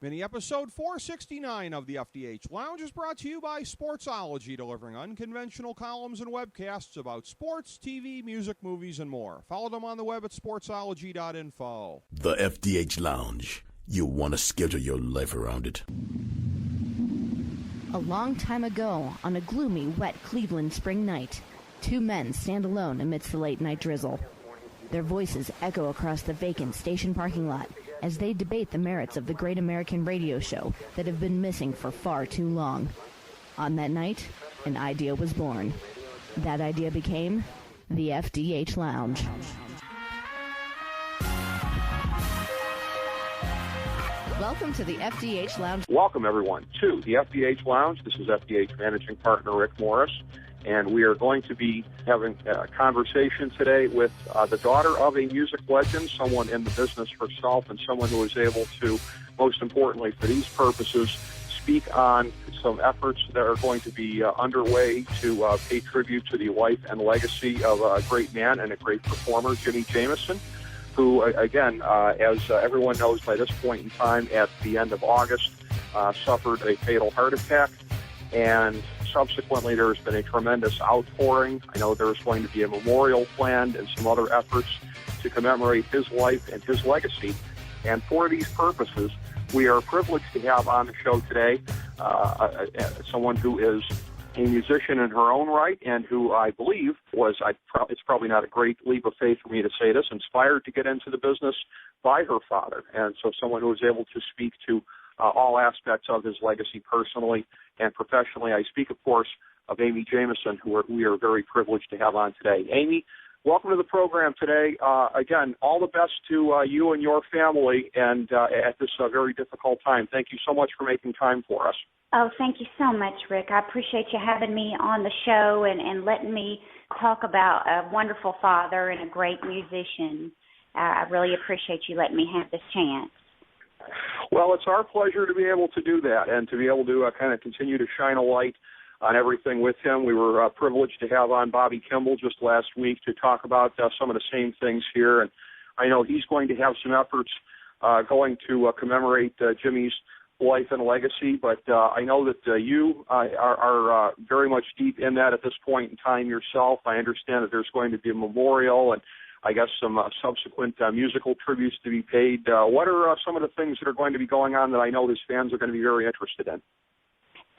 Mini-episode 469 of the FDH Lounge is brought to you by Sportsology, delivering unconventional columns and webcasts about sports, TV, music, movies, and more. Follow them on the web at sportsology.info. The FDH Lounge. You'll want to schedule your life around it. A long time ago, on a gloomy, wet Cleveland spring night, two men stand alone amidst the late-night drizzle. Their voices echo across the vacant station parking lot as they debate the merits of the great American radio show that have been missing for far too long. On that night, an idea was born. That idea became the FDH Lounge. Welcome to the FDH Lounge. Welcome, everyone, to the FDH Lounge. This is FDH Managing Partner Rick Morris, and we are going to be having a conversation today with the daughter of a music legend, someone in the business herself, and someone who is able to, most importantly for these purposes, speak on some efforts that are going to be underway to pay tribute to the life and legacy of a great man and a great performer, Jimi Jamison, who, again, as everyone knows by this point in time, at the end of August, suffered a fatal heart attack, and subsequently there has been a tremendous outpouring. I know there's going to be a memorial planned and some other efforts to commemorate his life and his legacy. And for these purposes, we are privileged to have on the show today someone who is a musician in her own right, and who I believe was, it's probably not a great leap of faith for me to say this, inspired to get into the business by her father. And so someone who was able to speak to all aspects of his legacy personally and professionally. I speak, of course, of Amy Jameson, who we are very privileged to have on today. Amy, welcome to the program today. Again, all the best to you and your family, and at this very difficult time. Thank you so much for making time for us. Oh, thank you so much, Rick. I appreciate you having me on the show and letting me talk about a wonderful father and a great musician. I really appreciate you letting me have this chance. Well, it's our pleasure to be able to do that and to be able to kind of continue to shine a light on everything with him. We were privileged to have on Bobby Kimball just last week to talk about some of the same things here, and I know he's going to have some efforts going to commemorate Jimmy's life and legacy, but I know that you are very much deep in that at this point in time yourself. I understand that there's going to be a memorial and I guess some subsequent musical tributes to be paid. What are some of the things that are going to be going on that I know his fans are going to be very interested in?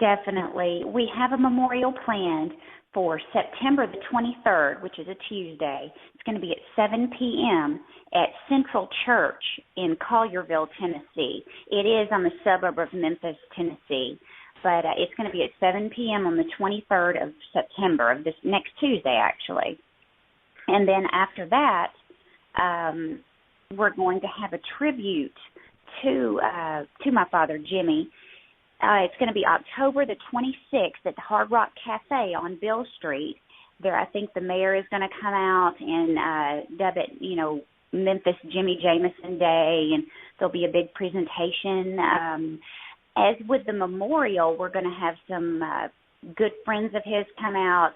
Definitely. We have a memorial planned for September the 23rd, which is a Tuesday. It's going to be at 7 p.m. at Central Church in Collierville, Tennessee. It is on the suburb of Memphis, Tennessee, but it's going to be at 7 p.m. on the 23rd of September, of this next Tuesday, actually. And then after that, we're going to have a tribute to my father, Jimmy. It's going to be October the 26th at the Hard Rock Cafe on Bill Street. There, I think the mayor is going to come out and dub it, Memphis Jimi Jamison Day, and there'll be a big presentation. As with the memorial, we're going to have some good friends of his come out.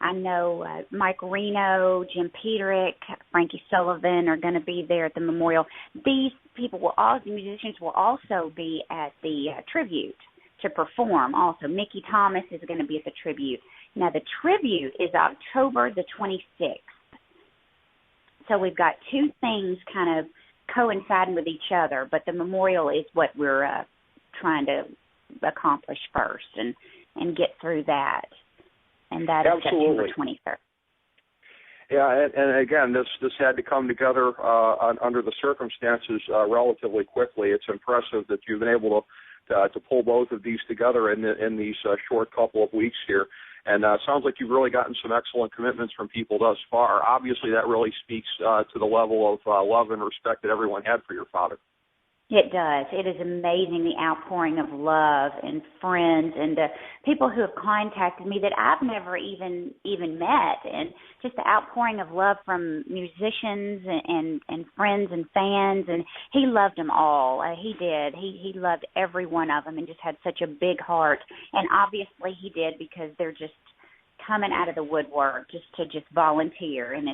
I know Mike Reno, Jim Peterick, Frankie Sullivan are going to be there at the memorial. These people the musicians will also be at the tribute to perform also. Mickey Thomas is going to be at the tribute. Now, the tribute is October the 26th. So we've got two things kind of coinciding with each other, but the memorial is what we're trying to accomplish first and get through that. And that is September 23rd. Yeah, and again, this had to come together under the circumstances relatively quickly. It's impressive that you've been able to pull both of these together in these short couple of weeks here. And it sounds like you've really gotten some excellent commitments from people thus far. Obviously, that really speaks to the level of love and respect that everyone had for your father. It does. It is amazing, the outpouring of love and friends and people who have contacted me that I've never even met, and just the outpouring of love from musicians and friends and fans. And he loved them all. He did. He loved every one of them and just had such a big heart. And obviously he did, because they're just coming out of the woodwork just to volunteer, and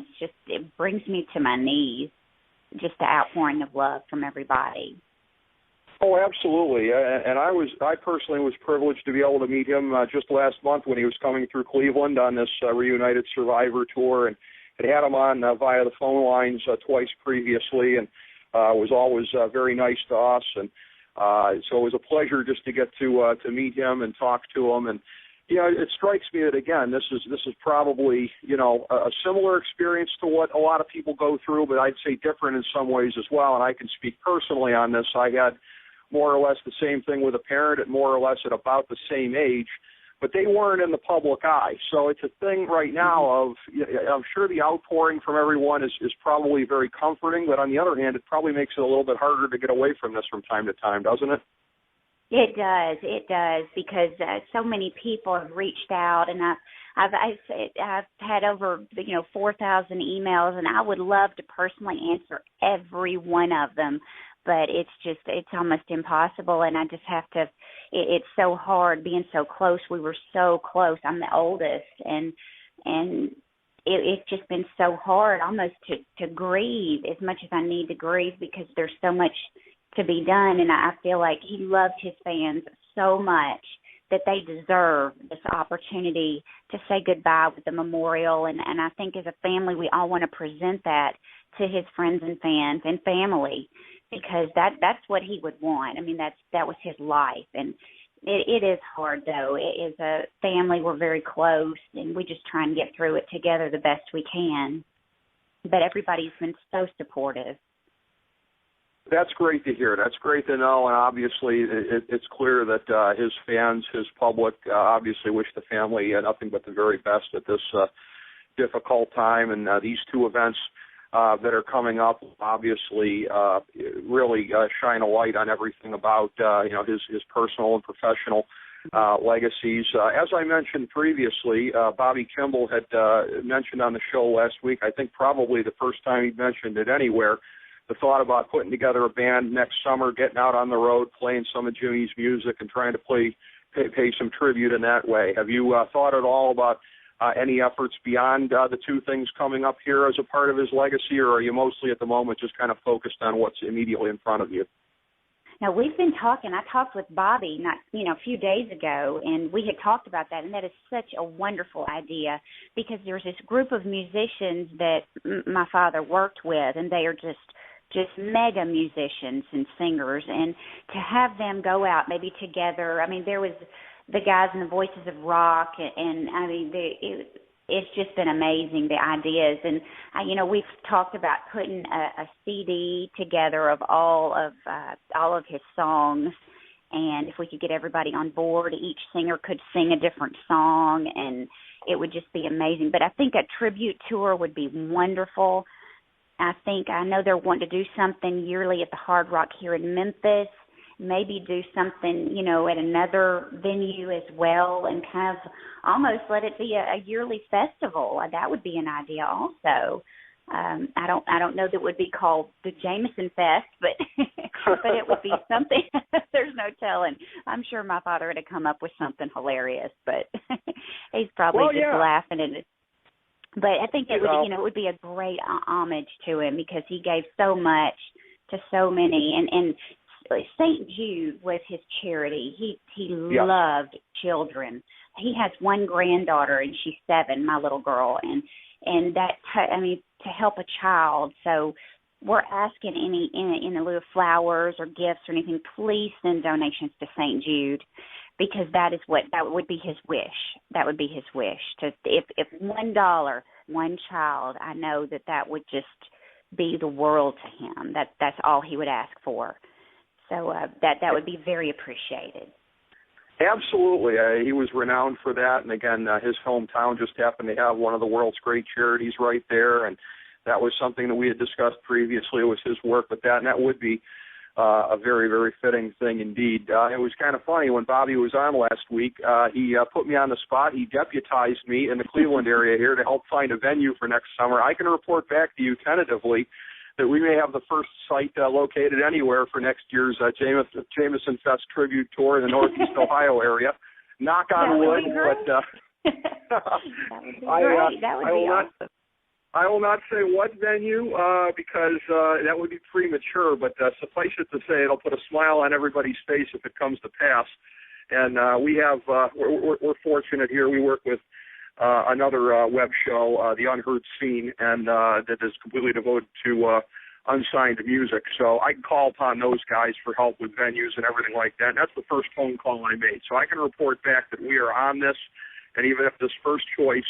it brings me to my knees, just the outpouring of love from everybody. Oh, absolutely. And I personally was privileged to be able to meet him just last month when he was coming through Cleveland on this Reunited Survivor tour, and had him on via the phone lines twice previously, and was always very nice to us. And so it was a pleasure just to get to meet him and talk to him. And it strikes me that, again, this is probably a similar experience to what a lot of people go through, but I'd say different in some ways as well. And I can speak personally on this. I had more or less the same thing with a parent at more or less at about the same age, but they weren't in the public eye. So it's a thing right now of, I'm sure the outpouring from everyone is probably very comforting, but on the other hand, it probably makes it a little bit harder to get away from this from time to time, doesn't it? It does, because so many people have reached out, and I've had over 4,000 emails, and I would love to personally answer every one of them, but it's almost impossible, and I just have to. It's so hard being so close. We were so close. I'm the oldest, and it's just been so hard, almost to grieve as much as I need to grieve, because there's so much to be done, and I feel like he loved his fans so much that they deserve this opportunity to say goodbye with the memorial, and I think as a family we all want to present that to his friends and fans and family, because that's what he would want. I mean, that was his life, and it is hard, though. As a family, we're very close, and we just try and get through it together the best we can, but everybody's been so supportive. That's great to hear. That's great to know, and obviously it's clear that his fans, his public, obviously wish the family nothing but the very best at this difficult time, and these two events that are coming up obviously really shine a light on everything about his personal and professional legacies. As I mentioned previously, Bobby Kimball had mentioned on the show last week, I think probably the first time he mentioned it anywhere, the thought about putting together a band next summer, getting out on the road, playing some of Jimmy's music, and trying to pay some tribute in that way. Have you thought at all about any efforts beyond the two things coming up here as a part of his legacy, or are you mostly at the moment just kind of focused on what's immediately in front of you? Now, we've been talking. I talked with Bobby a few days ago, and we had talked about that, and that is such a wonderful idea, because there's this group of musicians that my father worked with, and they are just mega musicians and singers, and to have them go out maybe together. I mean, there was the guys in the Voices of Rock, and I mean, it's just been amazing, the ideas. And we've talked about putting a CD together of all of his songs, and if we could get everybody on board, each singer could sing a different song, and it would just be amazing. But I think a tribute tour would be wonderful. I know they're wanting to do something yearly at the Hard Rock here in Memphis, maybe do something, at another venue as well, and kind of almost let it be a yearly festival. That would be an idea also. I don't know that it would be called the Jameson Fest, but but it would be something. There's no telling. I'm sure my father would have come up with something hilarious, but he's probably laughing at it. But I think it would, it would be a great homage to him, because he gave so much to so many. And St. Jude was his charity. He loved children. He has one granddaughter, and she's 7, my little girl, and that to help a child. So we're asking in lieu of flowers or gifts or anything, please send donations to St. Jude, because that would be his wish. That would be his wish. If $1, one child, I know that would just be the world to him. That's all he would ask for. So that would be very appreciated. Absolutely. He was renowned for that. And again, his hometown just happened to have one of the world's great charities right there. And that was something that we had discussed previously, was his work with that. And that would be a very, very fitting thing indeed. It was kind of funny when Bobby was on last week. He put me on the spot. He deputized me in the Cleveland area here to help find a venue for next summer. I can report back to you tentatively that we may have the first site located anywhere for next year's Jameson Fest tribute tour in the Northeast Ohio area. Knock on wood, but that would be great. That would be awesome. I will not say what venue because that would be premature, but suffice it to say it'll put a smile on everybody's face if it comes to pass. And we're fortunate here. We work with another web show, The Unheard Scene, and that is completely devoted to unsigned music. So I can call upon those guys for help with venues and everything like that. And that's the first phone call I made. So I can report back that we are on this, and even if this first choice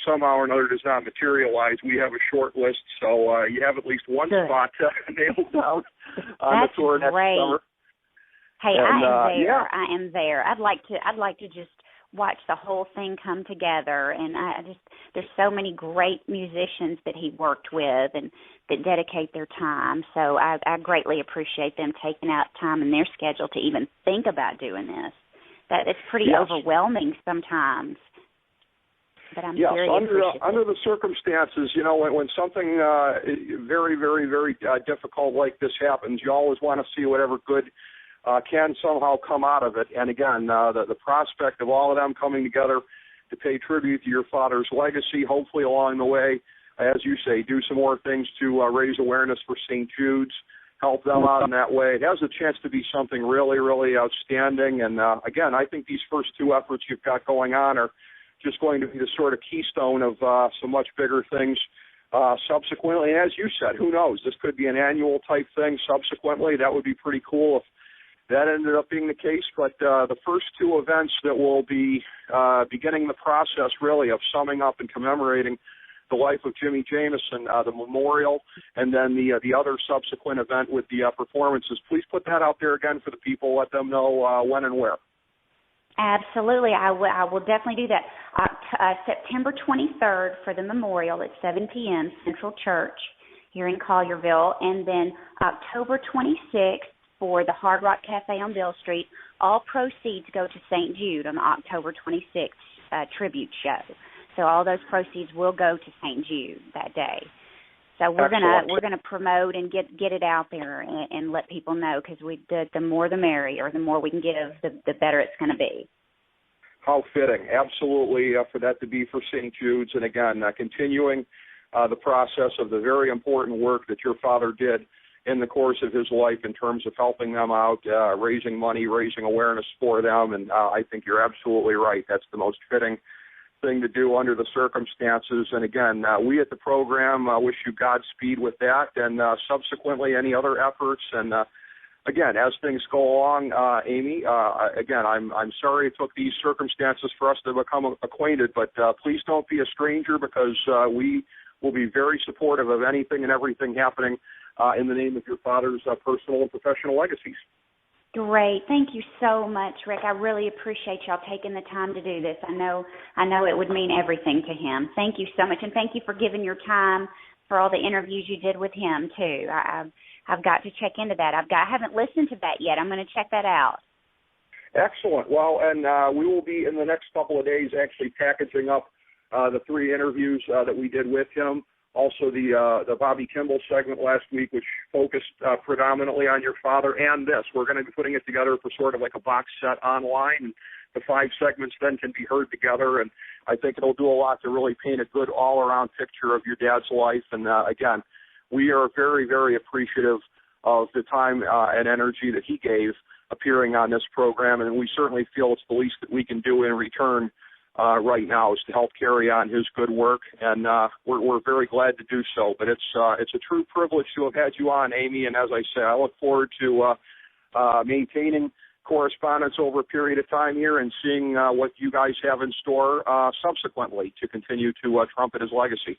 somehow or another does not materialize, we have a short list, so you have at least one spot nailed down on the tour next summer. Hey, and, I am there. Yeah. I am there. I'd like to just watch the whole thing come together, and there's so many great musicians that he worked with and that dedicate their time. So I greatly appreciate them taking out time in their schedule to even think about doing this. That it's pretty overwhelming sometimes. But I'm very appreciative. Under the circumstances, you know, when something very, very, very difficult like this happens, you always want to see whatever good can somehow come out of it. And again, the prospect of all of them coming together to pay tribute to your father's legacy, hopefully along the way, as you say, do some more things to raise awareness for St. Jude's, help them out in that way. It has a chance to be something really, really outstanding. And again, I think these first two efforts you've got going on are just going to be the sort of keystone of some much bigger things subsequently. And as you said, who knows? This could be an annual type thing subsequently. That would be pretty cool if that ended up being the case. But the first two events that will be beginning the process, really, of summing up and commemorating the life of Jimi Jamison, the memorial, and then the other subsequent event with the performances. Please put that out there again for the people. Let them know when and where. Absolutely. I will definitely do that. September 23rd for the memorial at 7 p.m. Central Church here in Collierville, and then October 26th for the Hard Rock Cafe on Bill Street. All proceeds go to St. Jude on the October 26th tribute show. So all those proceeds will go to St. Jude that day. So we're gonna promote and get it out there and let people know, because the more the merrier. The more we can give, the better it's going to be. How fitting, absolutely, for that to be for St. Jude's, and again, continuing the process of the very important work that your father did in the course of his life in terms of helping them out, raising money, raising awareness for them, and I think you're absolutely right. That's the most fitting thing to do under the circumstances. And again, we at the program wish you Godspeed with that, and subsequently any other efforts. And again, as things go along, Amy, again, I'm sorry it took these circumstances for us to become acquainted, but please don't be a stranger, because we will be very supportive of anything and everything happening in the name of your father's personal and professional legacies. Great. Thank you so much, Rick. I really appreciate y'all taking the time to do this. I know it would mean everything to him. Thank you so much, and thank you for giving your time for all the interviews you did with him, too. I've got to check into that. I haven't listened to that yet. I'm going to check that out. Excellent. Well, and we will be in the next couple of days actually packaging up the 3 interviews that we did with him. Also, the Bobby Kimball segment last week, which focused predominantly on your father, and this. We're going to be putting it together for sort of like a box set online. And the 5 segments then can be heard together, and I think it'll do a lot to really paint a good all-around picture of your dad's life. And, again, we are very, very appreciative of the time and energy that he gave appearing on this program, and we certainly feel it's the least that we can do in return right now is to help carry on his good work, and we're very glad to do so. But it's a true privilege to have had you on, Amy, and as I say, I look forward to maintaining correspondence over a period of time here and seeing what you guys have in store subsequently to continue to trumpet his legacy.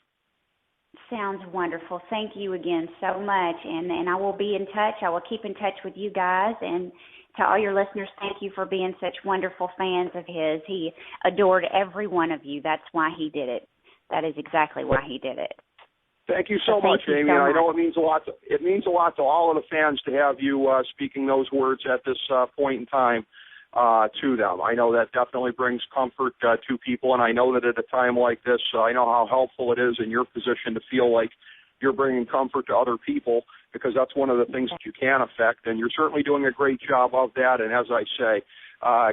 Sounds wonderful. Thank you again so much, and I will be in touch. I will keep in touch with you guys, and to all your listeners, thank you for being such wonderful fans of his. He adored every one of you. That's why he did it. That is exactly why he did it. Thank you so much, Amy. I know it means a lot. It means a lot to all of the fans to have you speaking those words at this point in time to them. I know that definitely brings comfort to people, and I know that at a time like this, I know how helpful it is in your position to feel like you're bringing comfort to other people, because that's one of the things that you can affect, and you're certainly doing a great job of that. And as I say,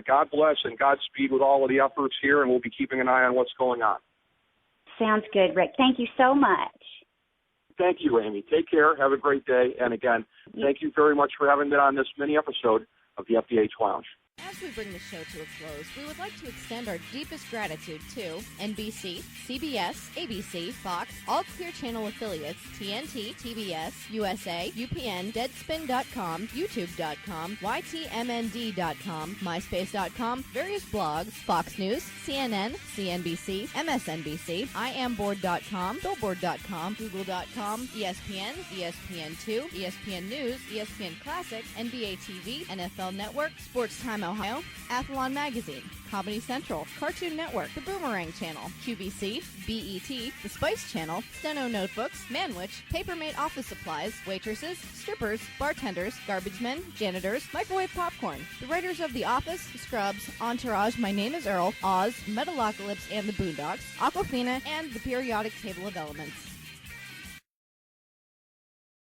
God bless and Godspeed with all of the efforts here, and we'll be keeping an eye on what's going on. Sounds good, Rick. Thank you so much. Thank you, Amy. Take care. Have a great day. And again, thank you very much for having been on this mini episode of the FDH Lounge. As we bring the show to a close, we would like to extend our deepest gratitude to NBC, CBS, ABC, Fox, all Clear Channel affiliates, TNT, TBS, USA, UPN, Deadspin.com, YouTube.com, YTMND.com, MySpace.com, various blogs, Fox News, CNN, CNBC, MSNBC, IamBoard.com, Billboard.com, Google.com, ESPN, ESPN2, ESPN News, ESPN Classic, NBA TV, NFL Network, Sports Time Ohio, Athlon Magazine, Comedy Central, Cartoon Network, The Boomerang Channel, QVC, BET, The Spice Channel, Steno Notebooks, Manwich, Papermate Office Supplies, waitresses, strippers, bartenders, garbage men, janitors, microwave popcorn, the writers of The Office, Scrubs, Entourage, My Name is Earl, Oz, Metalocalypse and the Boondocks, Aquafina, and the periodic table of elements.